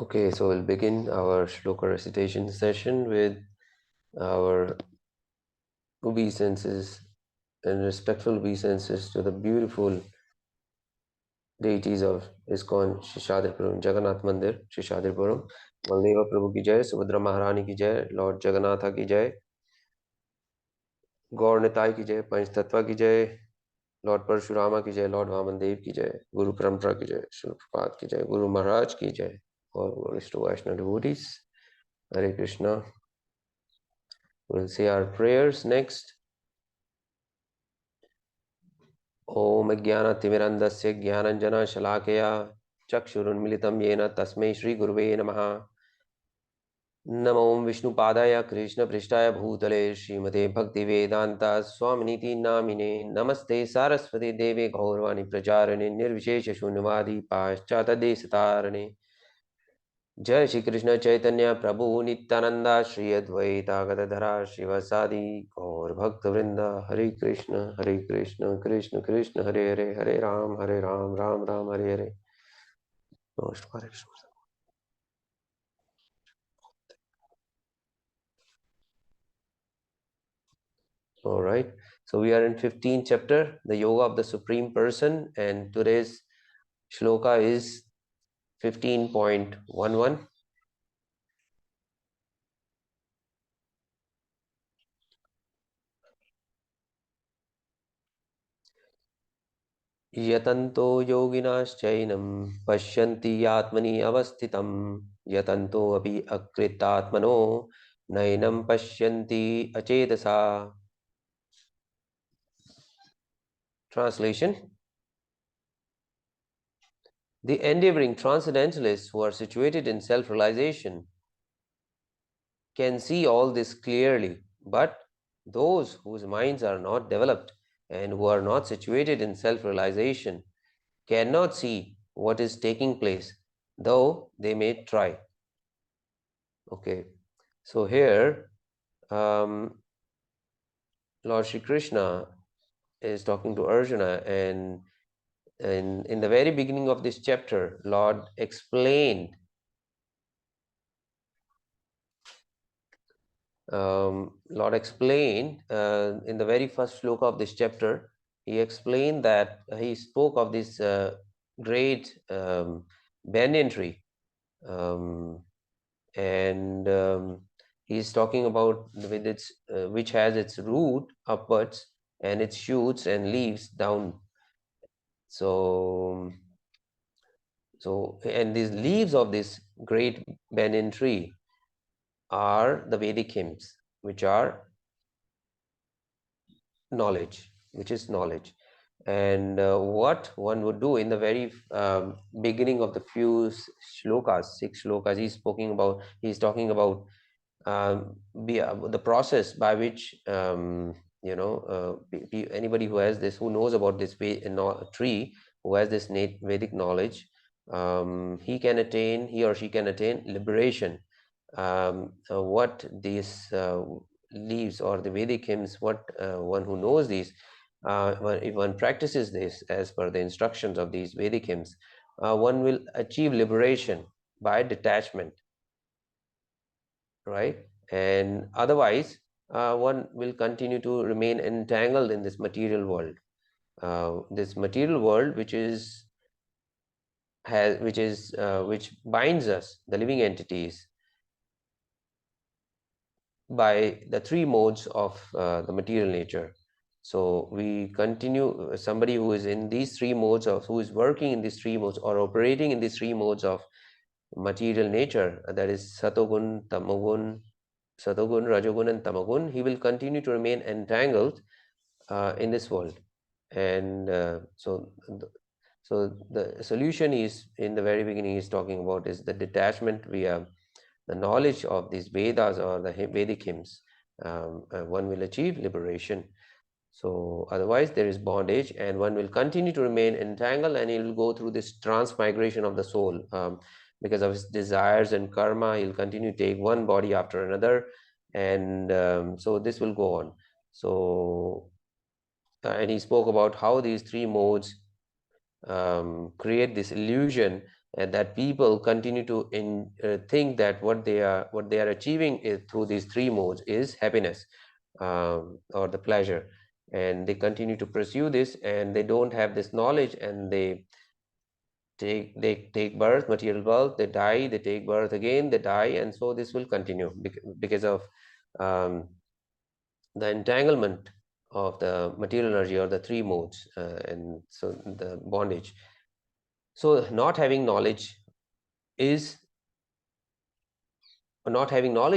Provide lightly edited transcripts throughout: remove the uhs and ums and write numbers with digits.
Okay, so we'll begin our shloka recitation session with our obeisances and respectful obeisances to the beautiful deities of ISKCON Shishadirpuram, Jagannath Mandir, Shishadirpuram. Baldeva Prabhu ki jai, Subhadra Maharani ki jai, Lord Jagannatha ki jai, Gaur Nitai ki jai, Panch Tattva ki jai, Lord Parshurama ki jai, Lord Vamandev ki jai, Guru Parampara ki jai, Srila Prabhupada ki jai, Guru Maharaj ki jai, all glorious to Vaishnava devotees. Hare Krishna. We'll say our prayers next. Om Jnana-timirandasya Jnananjana-shalakaya Chakshurunmilitam Yena Tasmai Shri Guruve Namaha. Namo Vishnupadaya Krishna Prishtaya Bhutale Srimate Bhaktivedanta Swaminiti Namine Namaste Saraswati Deve Gaurvani Pracharane Nirvishesha Shunyavadi Paschata Desatarane. जय श्री कृष्ण चैतन्य प्रभु नित्यानंदा श्री अद्वैता गदाधरा शिवसादि गौर भक्त वृंदा हरे कृष्ण कृष्ण कृष्ण हरे हरे हरे राम राम राम हरे हरे. नमस्कार. All right, so we are in 15th chapter, the Yoga of the Supreme Person, and today's shloka is 15.11. यतन्तो योगिनाश्चैनं पश्यन्ति आत्मनि अवस्थितं यतन्तो अपि अकृतात्मनो नैनं पश्यन्ति अचेतसा. Translation: the endeavoring transcendentalists who are situated in self-realization can see all this clearly, but those whose minds are not developed and who are not situated in self-realization cannot see what is taking place, though they may try. Okay, so here Lord Shri Krishna is talking to Arjuna, and in the very beginning of this chapter, Lord explained in the very first sloka of this chapter, he explained that he spoke of this great banyan tree, and he's talking about with its which has its root upwards and its shoots and leaves down. So and these leaves of this great banyan tree are the Vedic hymns, which are knowledge, which is knowledge. And what one would do in the very beginning of the few shlokas, 6 shlokas, he's talking about the process by which anybody who knows about this tree, who has this Vedic knowledge, he or she can attain liberation. What these leaves or the Vedic hymns, what one who knows these, if one practices this as per the instructions of these Vedic hymns, one will achieve liberation by detachment, right? And otherwise, one will continue to remain entangled in this material world. This material world, which binds us, the living entities, by the 3 modes of the material nature. So we continue, somebody who is in these 3 modes who is working in these 3 modes or operating in these 3 modes of material nature, that is Satogun, Tamogun, Rajogun and Tamagun, he will continue to remain entangled in this world. And so the solution is, in the very beginning he's talking about, is the detachment via the knowledge of these Vedas or the Vedic hymns. One will achieve liberation. So otherwise there is bondage, and one will continue to remain entangled, and he will go through this transmigration of the soul. Because of his desires and karma, he'll continue to take one body after another, and so this will go on. So and he spoke about how these three modes create this illusion, and that people continue to think that what they are achieving is, through these three modes, is happiness, or the pleasure, and they continue to pursue this, and they don't have this knowledge, and they take birth, material birth, they die, they take birth again, they die, and so this will continue because of um, the entanglement of the material energy, or the three modes, and so the bondage. So is not having knowledge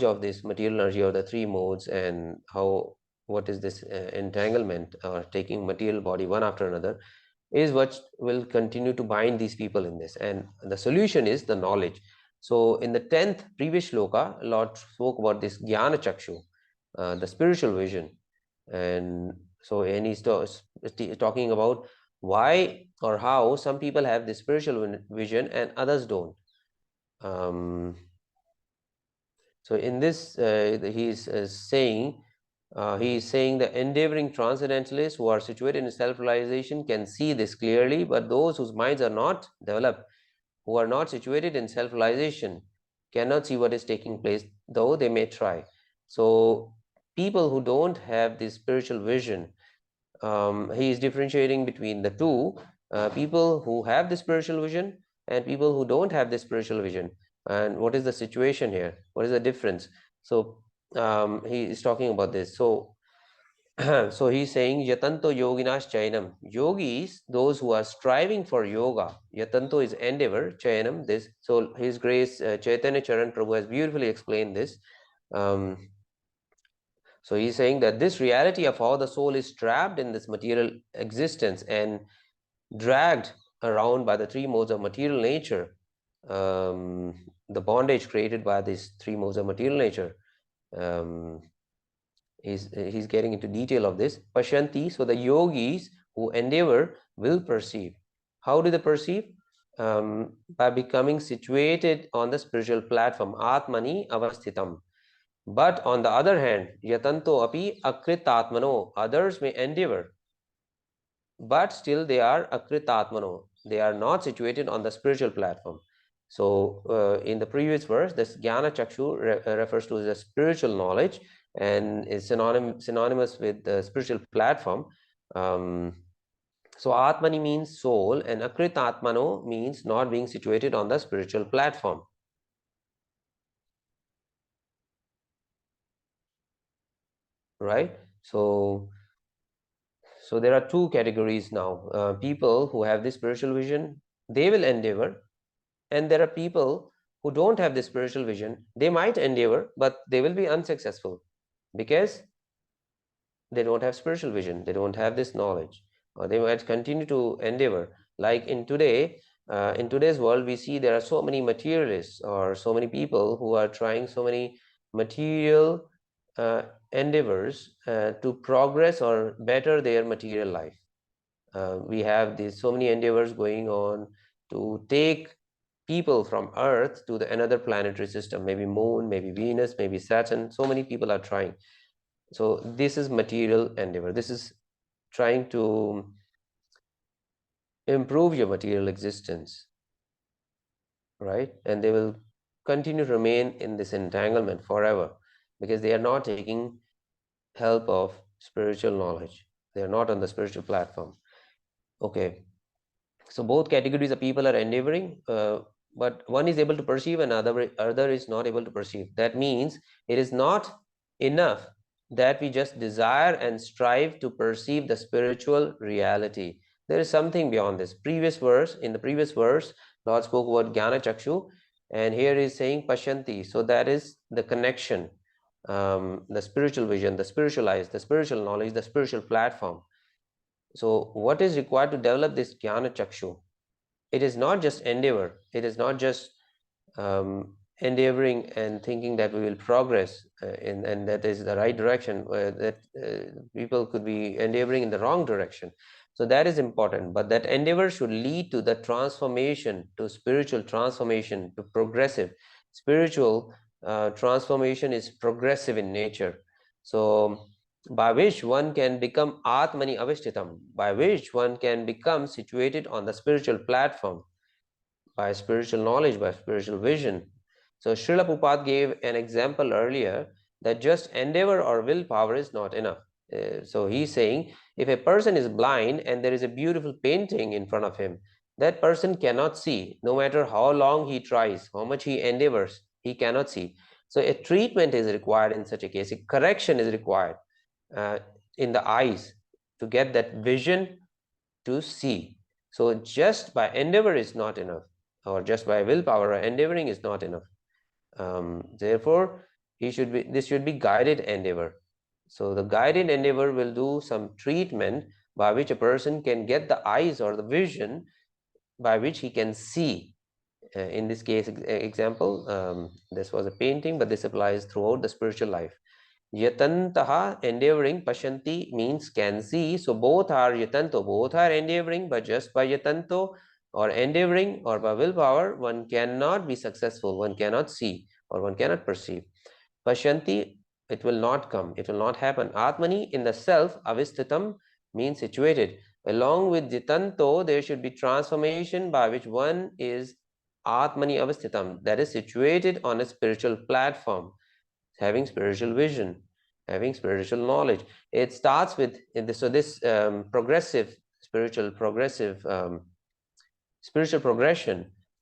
of this material energy, or the three modes, and what is this entanglement, or taking material body one after another, is what will continue to bind these people in this. And the solution is the knowledge. So in the 10th previous shloka, Lord spoke about this jnana chakshu, the spiritual vision. And so, and he's talking about why or how some people have this spiritual vision and others don't. So in this, he is saying the endeavoring transcendentalists who are situated in self-realization can see this clearly, but those whose minds are not developed, who are not situated in self-realization, cannot see what is taking place, though they may try. So people who don't have this spiritual vision, he is differentiating between the two, people who have the spiritual vision and people who don't have the spiritual vision. And what is the situation here? What is the difference? So he is talking about this. So so he's saying yatanto yoginas chayanam. Yogis, those who are striving for yoga. Yatanto is endeavor, chayanam, this. So His Grace Chaitanya Charan Prabhu has beautifully explained this. um, so he's saying that this reality of how the soul is trapped in this material existence and dragged around by the three modes of material nature, the bondage created by these three modes of material nature, um, he's getting into detail of this. Pashanti, so the yogis who endeavor will perceive. How do they perceive? By becoming situated on the spiritual platform, Atmani avasthitam. But on the other hand, yatanto api akritatmano, others may endeavor, but still they are akritatmano. They are not situated on the spiritual platform. So in the previous verse, this jnana chakshu refers to the spiritual knowledge, and is synonymous with the spiritual platform. So atmani means soul, and akritatmano means not being situated on the spiritual platform. Right? So there are two categories now. People who have this spiritual vision, they will endeavor, and there are people who don't have this spiritual vision. They might endeavor, but they will be unsuccessful because they don't have spiritual vision, they don't have this knowledge, or they might continue to endeavor. Like in today's world, we see there are so many materialists, or so many people who are trying so many material endeavors to progress or better their material life. We have these so many endeavors going on to take people from Earth to the another planetary system, maybe Moon, maybe Venus, maybe Saturn. So many people are trying. So this is material endeavor. This is trying to improve your material existence, right? And they will continue to remain in this entanglement forever because they are not taking help of spiritual knowledge. They are not on the spiritual platform. Okay. So both categories of people are endeavoring, but one is able to perceive and other is not able to perceive. That means it is not enough that we just desire and strive to perceive the spiritual reality. There is something beyond this. In the previous verse, Lord spoke about Jnana Chakshu, and here is saying Pashanti. So that is the connection, the spiritual vision, the spiritual eyes, the spiritual knowledge, the spiritual platform. So what is required to develop this Jnana Chakshu? It is not just endeavor. It is not just endeavoring and thinking that we will progress and that is the right direction, that people could be endeavoring in the wrong direction. So that is important, but that endeavor should lead to the transformation, to spiritual transformation, to progressive. Spiritual transformation is progressive in nature. So by which one can become Atmani Avishtitam, by which one can become situated on the spiritual platform, by spiritual knowledge, by spiritual vision. So Srila Prabhupada gave an example earlier that just endeavor or willpower is not enough. So he's saying if a person is blind and there is a beautiful painting in front of him, that person cannot see. No matter how long he tries, how much he endeavors, he cannot see. So a treatment is required in such a case. A correction is required uh, in the eyes to get that vision to see. So just by endeavor is not enough, or just by willpower or endeavoring is not enough. Therefore, this should be guided endeavor. So the guided endeavor will do some treatment by which a person can get the eyes or the vision by which he can see. In this case example, this was a painting, but this applies throughout the spiritual life. Yatantaha, endeavoring, pashanti means can see. So both are yatanto, both are endeavoring, but just by yatanto or endeavoring or by willpower, one cannot be successful, one cannot see or one cannot perceive. Pashanti, it will not come, it will not happen. Atmani, in the self, avisthitam means situated. Along with jitanto, there should be transformation by which one is Atmani avisthitam, that is situated on a spiritual platform, having spiritual vision, having spiritual knowledge. It starts with this. So this progressive spiritual progression,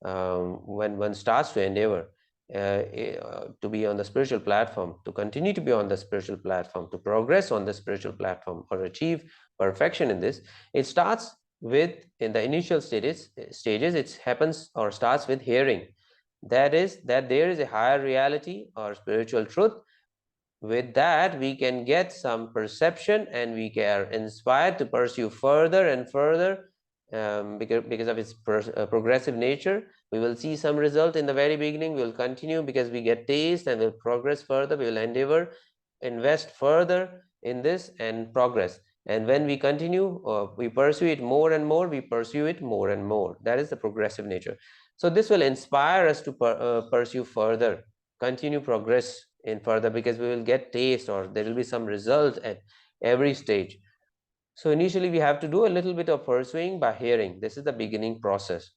when one starts to endeavor to be on the spiritual platform, to continue to be on the spiritual platform, to progress on the spiritual platform, or achieve perfection in this, it starts with, in the initial stages, it happens or starts with hearing. That is, that there is a higher reality or spiritual truth. With that, we can get some perception and we are inspired to pursue further and further, because of its progressive nature. We will see some result in the very beginning. We will continue because we get taste, and we'll progress further. We will endeavor, invest further in this and progress. And when we continue, we pursue it more and more, we pursue it more and more. That is the progressive nature. So this will inspire us to pursue further, continue progress in further, because we will get taste or there will be some result at every stage. So initially we have to do a little bit of pursuing by hearing. This is the beginning process.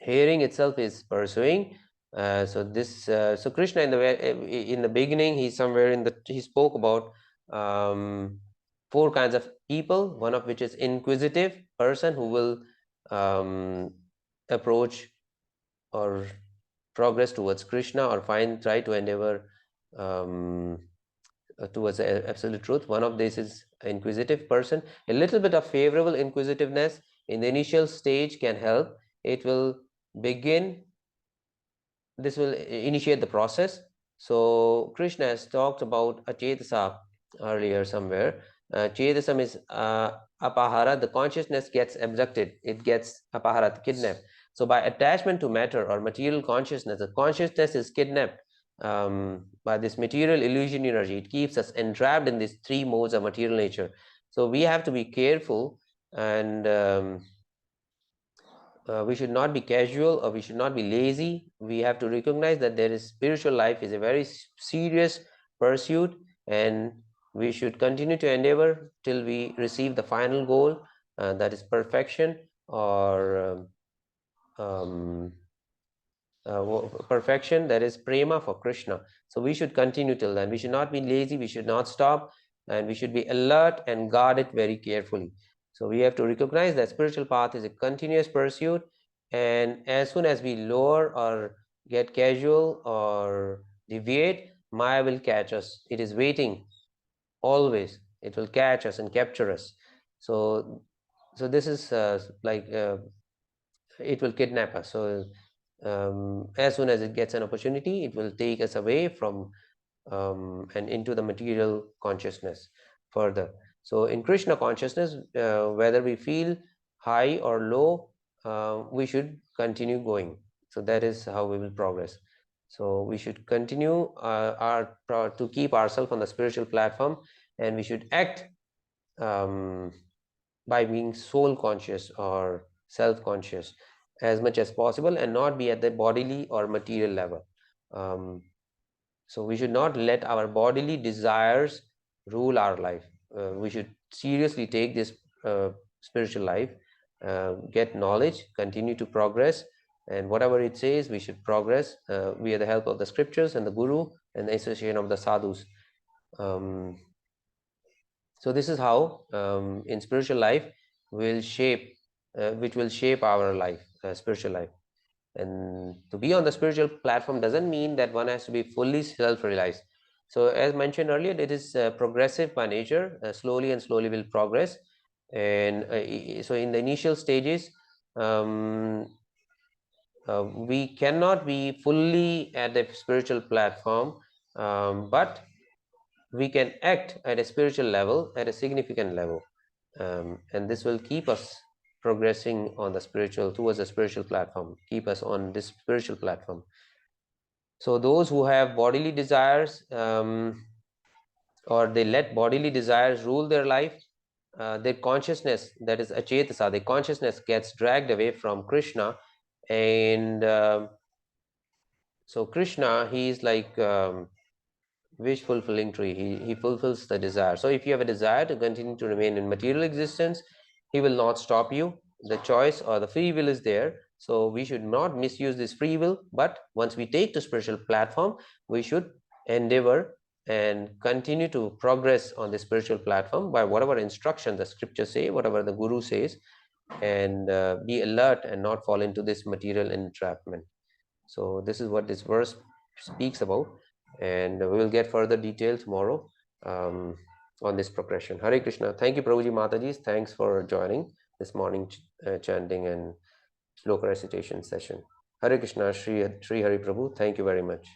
Hearing itself is pursuing. So Krishna in the beginning, he spoke about four kinds of people, one of which is inquisitive person who will approach or progress towards Krishna or try to endeavor towards the absolute truth. One of this is inquisitive person. A little bit of favorable inquisitiveness in the initial stage can help. It will begin, this will initiate the process. So Krishna has talked about a chetasa earlier somewhere. Chetasam is apahara, the consciousness gets abducted, it gets apahara, kidnapped. So by attachment to matter or material consciousness, the consciousness is kidnapped by this material illusion energy. It keeps us entrapped in these three modes of material nature. So we have to be careful, and we should not be casual or we should not be lazy. We have to recognize that there is spiritual life is a very serious pursuit, and we should continue to endeavor till we receive the final goal, that is perfection, or perfection, that is prema for Krishna. So we should continue till then. We should not be lazy, we should not stop, and we should be alert and guard it very carefully. So we have to recognize that spiritual path is a continuous pursuit, and as soon as we lower or get casual or deviate, Maya will catch us. It is waiting always. It will catch us and capture us. So this is it will kidnap us. So as soon as it gets an opportunity, it will take us away from and into the material consciousness further. So in Krishna consciousness, whether we feel high or low, we should continue going. So that is how we will progress. So we should continue to keep ourselves on the spiritual platform, and we should act by being soul conscious or self-conscious as much as possible, and not be at the bodily or material level. So we should not let our bodily desires rule our life. We should seriously take this spiritual life, get knowledge, continue to progress, and whatever it says, we should progress via the help of the scriptures and the guru and the association of the sadhus. Um, so this is how in spiritual life will shape, which will shape our life, spiritual life. And to be on the spiritual platform doesn't mean that one has to be fully self-realized. So as mentioned earlier, it is progressive by nature, slowly and slowly will progress. And so in the initial stages, um, we cannot be fully at the spiritual platform, but we can act at a spiritual level, at a significant level, and this will keep us progressing on the spiritual, towards the spiritual platform, keep us on this spiritual platform. So those who have bodily desires, or they let bodily desires rule their life, their consciousness, that is achetasa, their consciousness gets dragged away from Krishna. And so Krishna, he is like wish fulfilling tree. He fulfills the desire. So if you have a desire to continue to remain in material existence, he will not stop you. The choice or the free will is there. So we should not misuse this free will, but once we take the spiritual platform, we should endeavor and continue to progress on the spiritual platform by whatever instruction the scriptures say, whatever the guru says, and be alert and not fall into this material entrapment. So this is what this verse speaks about, and we will get further detail tomorrow on this progression. Hare Krishna. Thank you, Prabhuji Mataji. Thanks for joining this morning chanting and sloka recitation session. Hare Krishna, Shri Hari Prabhu. Thank you very much.